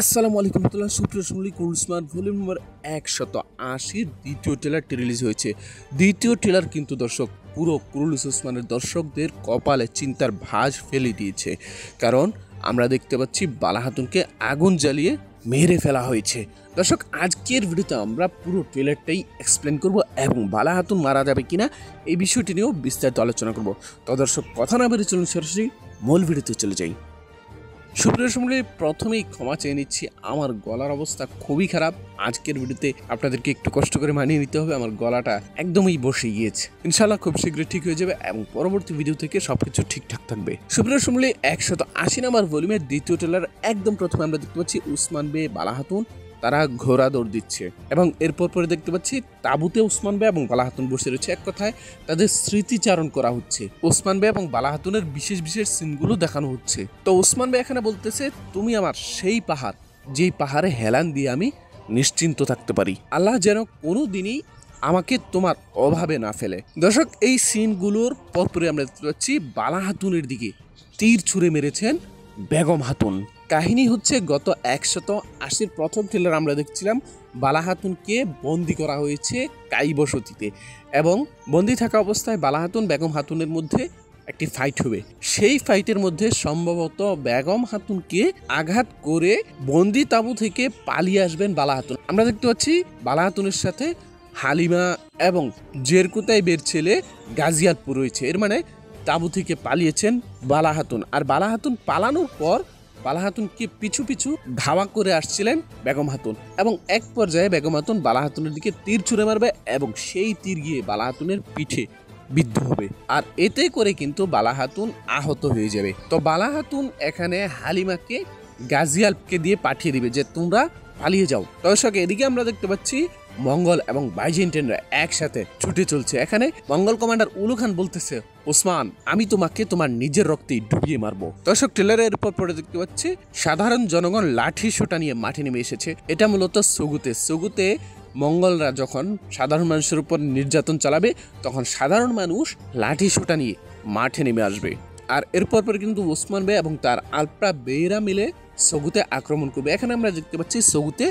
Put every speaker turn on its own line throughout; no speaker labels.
আসসালামু আলাইকুম রহমতুল্লাহ। সুপ্রিয় শুনলি কুলসমান ভলিউম নম্বর 180 দ্বিতীয় ট্রেলারটি রিলিজ হয়েছে। দ্বিতীয় ট্রেলার কিন্তু দর্শক পুরো কুরুলুস ওসমানের দর্শকদের কপালে চিন্তার ভাঁজ ফেলে দিয়েছে। কারণ আমরা দেখতে পাচ্ছি বালা হাতুনকে আগুন জ্বালিয়ে মেরে ফেলা হয়েছে। দর্শক আজকের ভিডিওতে আমরা পুরো ট্রেলারটাই এক্সপ্লেন করব এবং বালা হাতুন মারা যাবে কিনা এই বিষয়টি নিয়েও বিস্তারিত আলোচনা করব। তো দর্শক কথা না বেরিয়ে চলুন সরাসরি মূল ভিডিওতে চলে যাই। সুপ্রিয় শুনলে প্রথমেই ক্ষমা চেয়ে নিচ্ছি, আমার গলার অবস্থা খুবই খারাপ। আজকের ভিডিওতে আপনাদেরকে একটু কষ্ট করে মানিয়ে নিতে হবে, আমার গলাটা একদমই বসে গিয়েছে। ইনশাআল্লাহ খুব শীঘ্রই ঠিক হয়ে যাবে এবং পরবর্তী ভিডিও থেকে সবকিছু ঠিকঠাক থাকবে। সুপ্রিয় শুনলে 180 নম্বর ভলিউমের দ্বিতীয় ট্রেলার একদম প্রথমে আমরা দেখতে পাচ্ছি উসমান বে বালা হাতুন তারা ঘোড়া দৌড় দিচ্ছে এবং এরপর পরে দেখতে পাচ্ছি তাঁবুতে উসমান বে এবং বালা হাতুন বসে রয়েছে। এক কথায় তাদের স্মৃতিচারণ করা হচ্ছে। উসমান বে এবং বালা হাতুনের বিশেষ বিশেষ সিনগুলো দেখানো হচ্ছে। তো উসমান বে এখানে বলতেছে, তুমি আমার সেই পাহাড় যেই পাহাড়ে হেলান দিয়ে আমি নিশ্চিন্ত থাকতে পারি। আল্লাহ যেন কোনো দিনই আমাকে তোমার অভাবে না ফেলে। দর্শক এই সিনগুলোর পরপরে আমরা দেখতে পাচ্ছি বালা হাতুনের দিকে তীর ছুঁড়ে মেরেছেন বেগম হাতুন। কাহিনী হচ্ছে গত 180 প্রথম ট্রেলার আমরা দেখছিলাম বালা হাতুনকে বন্দি করা হয়েছে কাই বসতিতে এবং বন্দি থাকা অবস্থায় বালা হাতুন বেগম হাতুনের মধ্যে একটি ফাইট হবে। সেই ফাইটের মধ্যে সম্ভবত বেগম হাতুনকে আঘাত করে বন্দি তাঁবু থেকে পালিয়ে আসবেন বালা হাতুন। আমরা দেখতে পাচ্ছি বালা হাতুনের সাথে হালিমা এবং জেরকুতাই বের ছেলে গাজিয়াতপুর রয়েছে। এর মানে তাঁবু থেকে পালিয়েছেন বালা হাতুন। আর বালা হাতুন পালানোর পর বালা হাতুনকে পিছু পিছু ধাওয়া করে আসছিলেন বেগম হাতুন এবং এক পর্যায়ে বেগম হাতুন বালা হাতুনের দিকে তীর ছুঁড়ে মারবে এবং সেই তীর গিয়ে বালা হাতুনের পিঠে বিদ্ধ হবে আর এতে করে কিন্তু বালা হাতুন আহত হয়ে যাবে। তো বালা হাতুন এখানে হালিমাকে গাজিয়ালকে দিয়ে পাঠিয়ে দিবে যে তোমরা পালিয়ে যাও। দর্শক এদিকে আমরা দেখতে পাচ্ছি মঙ্গল এবং বাইজেন্টাইনরা একসাথে ছুটে চলছে। এখানে মঙ্গল কমান্ডার উলু খান বলতেছে, ওসমান আমি তোমাকে তোমার নিজের রক্তেই ডুবিয়ে মারবো। দর্শক ট্রেলারের উপর পরে দেখতে পাচ্ছি সাধারণ জনগণ লাঠি সোটা নিয়ে মাঠে নেমে এসেছে। এটা মূলত সুগুতে মঙ্গলরা যখন সাধারণ মানুষের উপর নির্যাতন চালাবে তখন সাধারণ মানুষ লাঠি সোটা নিয়ে মাঠে নেমে আসবে। আর এরপর পরে কিন্তু ওসমান বে এবং তার আলপ্রা বেয়েরা মিলে সগুতে আক্রমণ করবে। এখানে আমরা দেখতে পাচ্ছি সগুতে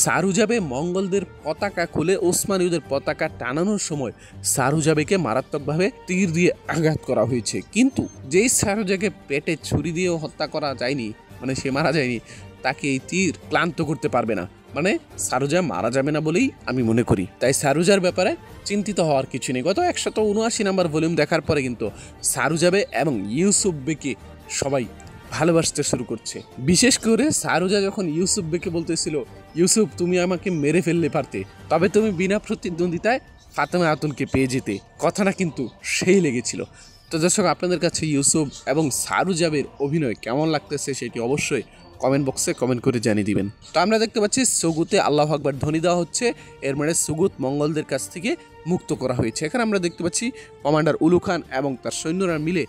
সারুজাবে মঙ্গলদের পতাকা খুলে ওসমানীয়দের পতাকা টানানোর সময় সারুজাবেকে মারাত্মকভাবে তীর দিয়ে আঘাত করা হয়েছে, কিন্তু যেই সারুজাকে পেটে ছুরি দিয়েও হত্যা করা যায়নি, মানে সে মারা যায়নি, তাকে এই তীর ক্লান্ত করতে পারবে না। মানে সারুজা মারা যাবে না বলেই আমি মনে করি। তাই সারুজার ব্যাপারে চিন্তিত হওয়ার কিছু নেই। গত 179 নম্বর ভলিউম দেখার পরে কিন্তু সারুজাবে এবং ইউসুফ বেকে সবাই ভালোবাসতে শুরু করছে। বিশেষ করে সারুজা যখন ইউসুফ বেকে বলতেছিল, ইউসুফ তুমি আমাকে মেরে ফেললে পারতে, তবে তুমি বিনা প্রতিদ্বন্দ্বিতায় ফাতেমা হাতুনকে পেয়ে যেতে, কথাটা কিন্তু সেই লেগেছিল। তো দর্শক আপনাদের কাছে ইউসুফ এবং সারুজাবের অভিনয় কেমন লাগতেছে সেটি অবশ্যই কমেন্ট বক্সে কমেন্ট করে জানিয়ে দিবেন। তো আমরা দেখতে পাচ্ছি সুগুতে আল্লাহু আকবার ধ্বনি দেওয়া হচ্ছে। এর মানে সুগুত মঙ্গলদের কাছ থেকে মুক্ত করা হয়েছে। এখানে আমরা দেখতে পাচ্ছি কমান্ডার উলু খান এবং তার সৈন্যরা মিলে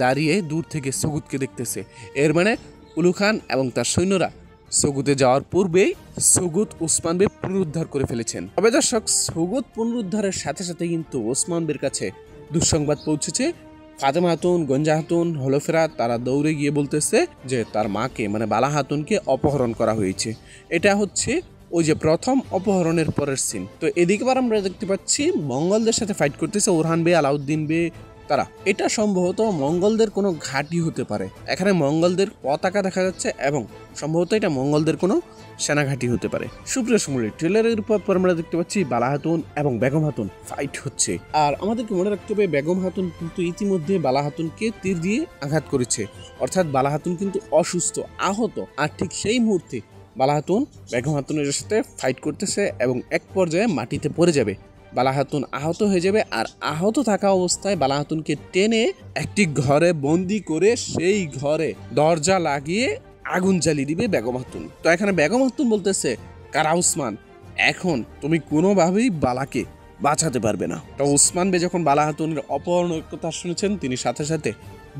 দাঁড়িয়ে দূর থেকে সুগুতকে দেখতেছে। এর মানে উলু খান এবং তার সৈন্যরা সুগুতে যাওয়ার পূর্বেই সুগুত উসমান বে পুনরুদ্ধার করে ফেলেছেন। তবে দর্শক সুগুত পুনরুদ্ধারের সাথে সাথে কিন্তু ওসমান বের কাছে দুঃসংবাদ পৌঁছেছে। ফাতেমা হাতুন, গঞ্জা হাতুন, হলফেরা তারা দৌড়ে গিয়ে বলতেছে যে তার মাকে মানে বালা হাতুনকে অপহরণ করা হয়েছে। এটা হচ্ছে ওই যে প্রথম অপহরণের পরের সিন। তো এদিকে বার আমরা দেখতে পাচ্ছি মঙ্গলদের সাথে ফাইট করতেছে ওরহান বে, আলাউদ্দিন বে তারা। এটা সম্ভবত মঙ্গলদের কোনো ঘাঁটি হতে পারে। এখানে মঙ্গলদের পতাকা দেখা যাচ্ছে এবং সম্ভবত এটা মঙ্গলদের কোনো সেনাঘাঁটি হতে পারে। সুপ্রিয় সমুদ্রে ট্রেলারের পর আমরা দেখতে পাচ্ছি বালা হাতুন এবং বেগম হাতুন ফাইট হচ্ছে। আর আমাদেরকে মনে রাখতে হবে বেগম হাতুন কিন্তু ইতিমধ্যে বালা হাতুনকে তীর দিয়ে আঘাত করেছে, অর্থাৎ বালা হাতুন কিন্তু অসুস্থ, আহত। আর ঠিক সেই মুহূর্তে বালা হাতুন বেগম হাতুনের সাথে ফাইট করতেছে এবং এক পর্যায়ে মাটিতে পড়ে যাবে। বালা হাতুন আহত হয়ে যাবে আর আহত থাকা অবস্থায় বালা হাতুনকে টেনে একটি ঘরে বন্দি করে সেই ঘরে দরজা লাগিয়ে আগুন জ্বালিয়ে দিবে বেগম হাতুন। তো এখানে বেগম হাতুন বলতেছে, কারা উসমান, এখন তুমি কোনোভাবেই বালাকে বাঁচাতে পারবে না। তো উসমান বে যখন বালা হাতুনের অপহরণের কথা শুনেছেন তিনি সাথে সাথে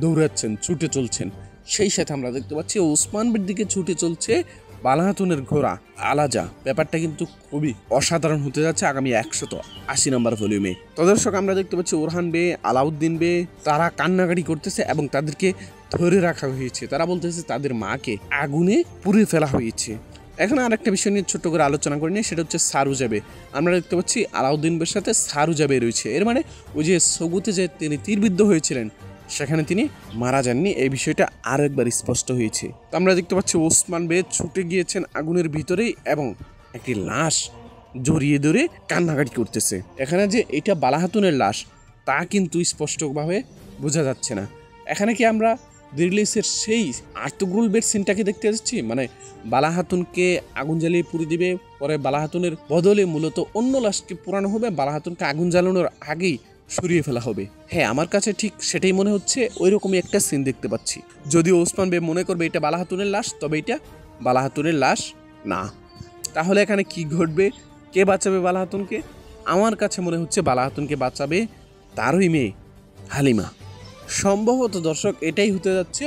দৌড়াচ্ছেন, ছুটে চলছেন। সেই সাথে আমরা দেখতে পাচ্ছি উসমান বের দিকে ছুটে চলছে বালাহাতুনের ঘোড়া আলাজা ব্যাপারটা কিন্তু খুবই অসাধারণ হতে যাচ্ছে আগামী 180 নম্বর ভলিউমে। তো দর্শক আমরা দেখতে পাচ্ছি ওরহান বে, আলাউদ্দিন বে তারা কান্নাকাটি করতেছে এবং তাদেরকে ধরে রাখা হয়েছে। তারা বলতেছে তাদের মাকে আগুনে পুড়িয়ে ফেলা হয়েছে। এখন আরেকটা বিষয় নিয়ে ছোট্ট করে আলোচনা করে নিই, সেটা হচ্ছে সারুজাবে। আমরা দেখতে পাচ্ছি আলাউদ্দিন বের সাথে সারুজাবে রয়েছে। এর মানে ওই যে সগুতে যে তিনি তীরবিদ্ধ হয়েছিলেন সেখানে তিনি মারা যাননি, এই বিষয়টা আর একবার স্পষ্ট হয়েছে। তো আমরা দেখতে পাচ্ছি ওসমান বে ছুটে গিয়েছেন আগুনের ভিতরেই এবং একটি লাশ জড়িয়ে ধরে কান্নাকাটি করতেছে। এখানে যে এটা বালাহাতুনের লাশ তা কিন্তু স্পষ্টভাবে বোঝা যাচ্ছে না। এখানে কি আমরা দিরিলিসের সেই আর্তগ্রুল বেড সিনটাকে দেখতে যাচ্ছি? মানে বালাহাতুনকে আগুন জ্বালিয়ে পুড়ে দিবে, পরে বালাহাতুনের বদলে মূলত অন্য লাশকে পোড়ানো হবে, বালাহাতুনকে আগুন জ্বালানোর আগেই সরিয়ে ফেলা হবে। হ্যাঁ, আমার কাছে ঠিক সেটাই মনে হচ্ছে, ওই রকমই একটা সিন দেখতে পাচ্ছি। যদিও ওসমান বে মনে করবে এটা বালাহাতুনের লাশ, তবে এটা বালাহাতুনের লাশ না। তাহলে এখানে কি ঘটবে? কে বাঁচাবে বালাহাতুনকে? আমার কাছে মনে হচ্ছে বালাহাতুনকে বাঁচাবে তারই মেয়ে হালিমা। সম্ভবত দর্শক এটাই হতে যাচ্ছে।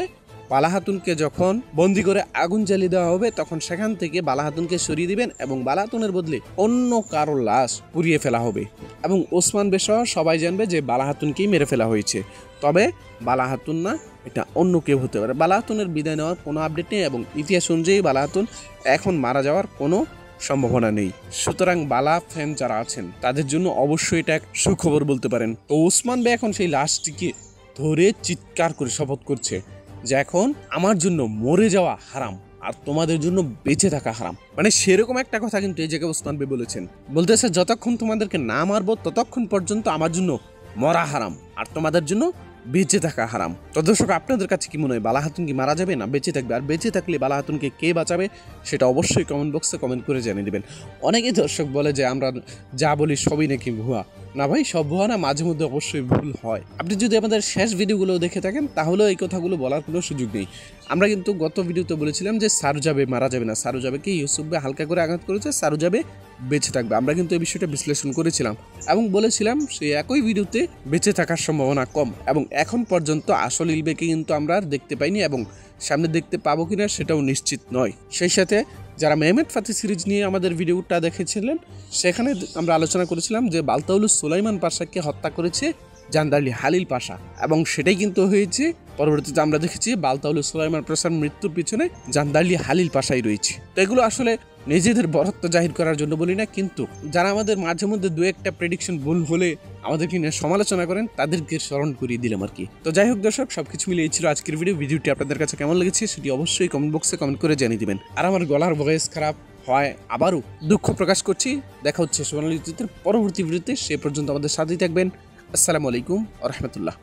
বালাহাতুনকে যখন বন্দি করে আগুন জ্বালিয়ে দেওয়া হবে তখন সেখান থেকে বালাহাতুনকে সরিয়ে দিবেন এবং বালাহাতুনের বদলে অন্য কারো লাশ পুড়িয়ে ফেলা হবে এবং ওসমান বে সহ সবাই জানবে যে বালাহাতুনকেই মেরে ফেলা হয়েছে। তবে বালাহাতুন না, এটা অন্য কেউ হতে পারে। বালাহাতুনের বিদায় নেওয়ার কোনো আপডেট নেই এবং ইতিহাস অনুযায়ী বালাহাতুন এখন মারা যাওয়ার কোনো সম্ভাবনা নেই। সুতরাং বালা ফ্যান যারা আছেন তাদের জন্য অবশ্যই এটা এক সুখবর বলতে পারেন। তো ওসমান বে এখন সেই লাশটিকে ধরে চিৎকার করে শপথ করছে যে এখন আমার জন্য মরে যাওয়া হারাম আর তোমাদের জন্য বেঁচে থাকা হারাম। মানে সেরকম একটা কথা কিন্তু এই জায়গায় ওসমান বে বলেছেন। বলতেছে যতক্ষণ তোমাদেরকে না মারবো ততক্ষণ পর্যন্ত আমার জন্য মরা হারাম আর তোমাদের জন্য বেঁচে থাকা হারাম। তো দর্শক আপনাদের কাছে কি মনে হয়, বালাহাতুন কি মারা যাবে না বেঁচে থাকবে? আর বেঁচে থাকলে বালাহাতুনকে কে বাঁচাবে সেটা অবশ্যই কমেন্ট বক্সে কমেন্ট করে জানিয়ে দেবেন। অনেকেই দর্শক বলে যে আমরা যা বলি সবই নাকি ভুয়া। না ভাই, সব ভুয়া না, মাঝে মধ্যে অবশ্যই ভুল হয়। আপনি যদি আমাদের শেষ ভিডিওগুলো দেখে থাকেন তাহলে এই কথাগুলো বলার কোনো সুযোগ নেই। আমরা কিন্তু গত ভিডিওতে বলেছিলাম যে সারুজাবে মারা যাবে না, সারুজাবেকে ইউসুফ বে হালকা করে আঘাত করেছে, সারুজাবে বেঁচে থাকবে। আমরা কিন্তু এই বিষয়টা বিশ্লেষণ করেছিলাম এবং বলেছিলাম সেই একই ভিডিওতে বেঁচে থাকার সম্ভাবনা কম এবং এখন পর্যন্ত আসল ইলবেকে কিন্তু আমরা দেখতে পাইনি এবং সামনে দেখতে পাবো কিনা সেটাও নিশ্চিত নয়। সেই সাথে যারা মেহমেদ ফাতি সিরিজ নিয়ে আমাদের ভিডিওটা দেখেছিলেন সেখানে আমরা আলোচনা করেছিলাম যে বালতাউলুস সুলাইমান পাশাকে হত্যা করেছে জান্দারলি হালিল পাশা এবং সেটাই কিন্তু হয়েছে। পরবর্তীতে আমরা দেখেছি বালতাউলুস সুলাইমান পাশার মৃত্যুর পিছনে জান্দারলি হালিল পাশাই রয়েছে। তো এগুলো আসলে নিজেদের বরত্ব জাহির করার জন্য বলি না, কিন্তু যারা আমাদের মাঝে মধ্যে দু একটা প্রেডিকশন ভুল হলে আমাদেরকে নিয়ে সমালোচনা করেন তাদেরকে স্মরণ করিয়ে দিলাম আর কি। তো যাই হোক দর্শক, সবকিছু মিলিয়ে ছিল আজকের ভিডিওটি আপনাদের কাছে কেমন লেগেছে সেটি অবশ্যই কমেন্ট বক্সে কমেন্ট করে জানিয়ে দিবেন। আর আমার গলার ভয়েস খারাপ হয় আবারও দুঃখ প্রকাশ করছি। দেখা হচ্ছে সোনালী জ্যোতির পরবর্তী ভিডিওতে, সে পর্যন্ত আমাদের সাথেই থাকবেন। আসসালামু আলাইকুম ওয়া রাহমাতুল্লাহ।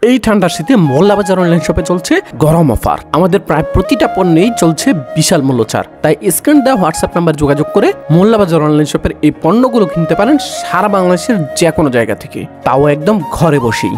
এই ঠান্ডার শীতে মোল্লাবাজার অনলাইন শপে চলছে গরম অফার। আমাদের প্রায় প্রতিটা পণ্যেই চলছে বিশাল মূল্য ছাড়। তাই স্ক্রিন দেওয়া হোয়াটসঅ্যাপ নাম্বার যোগাযোগ করে মোল্লাবাজার অনলাইন শপের এই পণ্যগুলো কিনতে পারেন সারা বাংলাদেশের যে কোনো জায়গা থেকে, তাও একদম ঘরে বসেই।